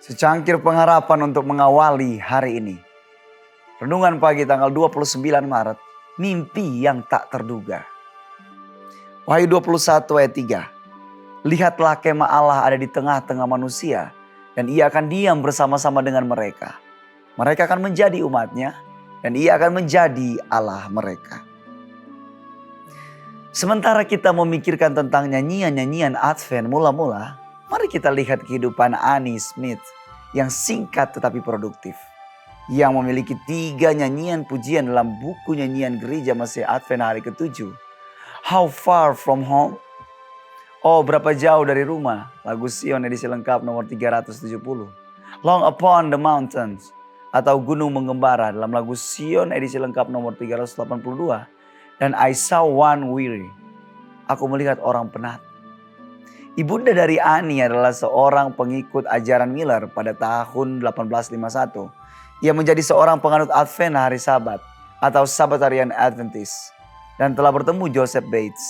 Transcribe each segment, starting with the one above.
Secangkir pengharapan untuk mengawali hari ini. Renungan pagi tanggal 29 Maret, mimpi yang tak terduga. Wahyu 21 ayat 3. Lihatlah kemah Allah ada di tengah-tengah manusia, dan ia akan diam bersama-sama dengan mereka. Mereka akan menjadi umatnya, dan ia akan menjadi Allah mereka. Sementara kita memikirkan tentang nyanyian-nyanyian Advent mula-mula, mari kita lihat kehidupan Annie Smith yang singkat tetapi produktif. Yang memiliki 3 nyanyian pujian dalam buku nyanyian gereja Mesih Advent hari ke-7. How Far From Home? Oh, berapa jauh dari rumah? Lagu Sion edisi lengkap nomor 370. Long Upon the Mountains atau Gunung Menggembara dalam lagu Sion edisi lengkap nomor 382. Dan I Saw One Weary. Aku melihat orang penat. Ibunda dari Annie adalah seorang pengikut ajaran Miller pada tahun 1851. Ia menjadi seorang penganut Advent hari Sabat atau Sabbatarian Adventist dan telah bertemu Joseph Bates.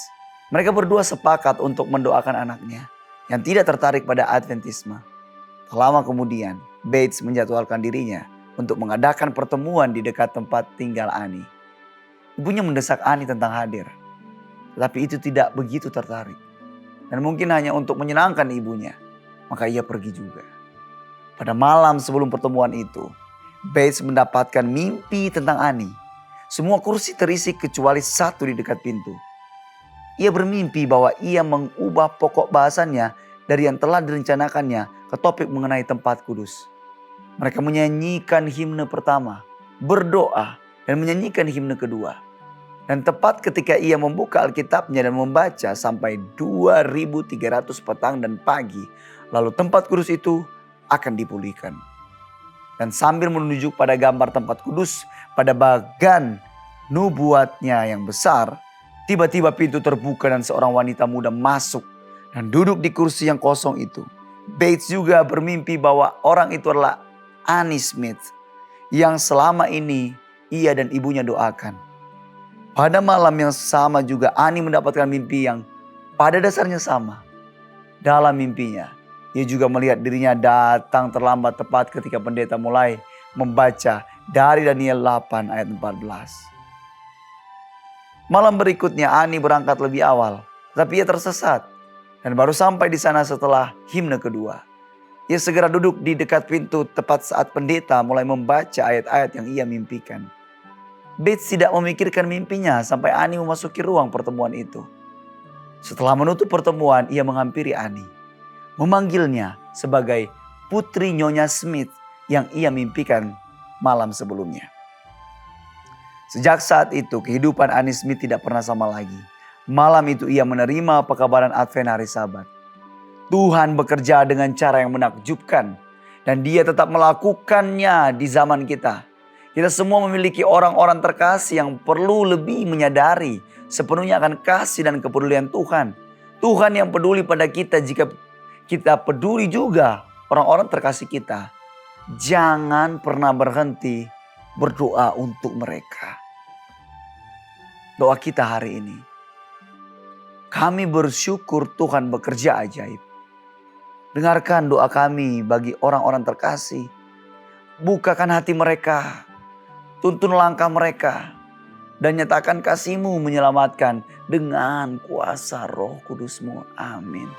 Mereka berdua sepakat untuk mendoakan anaknya yang tidak tertarik pada Adventisme. Tak lama kemudian, Bates menjadwalkan dirinya untuk mengadakan pertemuan di dekat tempat tinggal Annie. Ibunya mendesak Annie tentang hadir, tetapi itu tidak begitu tertarik. Dan mungkin hanya untuk menyenangkan ibunya, maka ia pergi juga. Pada malam sebelum pertemuan itu, Bates mendapatkan mimpi tentang Annie. Semua kursi terisi kecuali satu di dekat pintu. Ia bermimpi bahwa ia mengubah pokok bahasannya dari yang telah direncanakannya ke topik mengenai tempat kudus. Mereka menyanyikan himne pertama, berdoa, dan menyanyikan himne kedua. Dan tepat ketika ia membuka Alkitabnya dan membaca sampai 2300 petang dan pagi, lalu tempat kudus itu akan dipulihkan. Dan sambil menunjuk pada gambar tempat kudus pada bagan nubuatnya yang besar, tiba-tiba pintu terbuka dan seorang wanita muda masuk dan duduk di kursi yang kosong itu. Bates juga bermimpi bahwa orang itu adalah Annie Smith yang selama ini ia dan ibunya doakan. Pada malam yang sama juga Annie mendapatkan mimpi yang pada dasarnya sama. Dalam mimpinya, ia juga melihat dirinya datang terlambat tepat ketika pendeta mulai membaca dari Daniel 8 ayat 14. Malam berikutnya Annie berangkat lebih awal, tetapi ia tersesat dan baru sampai di sana setelah himne kedua. Ia segera duduk di dekat pintu tepat saat pendeta mulai membaca ayat-ayat yang ia mimpikan. Bates tidak memikirkan mimpinya sampai Annie memasuki ruang pertemuan itu. Setelah menutup pertemuan, ia menghampiri Annie, memanggilnya sebagai putri Nyonya Smith yang ia mimpikan malam sebelumnya. Sejak saat itu, kehidupan Annie Smith tidak pernah sama lagi. Malam itu ia menerima pekabaran Advent hari Sabat. Tuhan bekerja dengan cara yang menakjubkan dan dia tetap melakukannya di zaman kita. Kita semua memiliki orang-orang terkasih yang perlu lebih menyadari sepenuhnya akan kasih dan kepedulian Tuhan. Tuhan yang peduli pada kita jika kita peduli juga orang-orang terkasih kita. Jangan pernah berhenti berdoa untuk mereka. Doa kita hari ini. Kami bersyukur Tuhan bekerja ajaib. Dengarkan doa kami bagi orang-orang terkasih. Bukakan hati mereka. Tuntun langkah mereka dan nyatakan kasih-Mu menyelamatkan dengan kuasa Roh Kudus-Mu. Amin.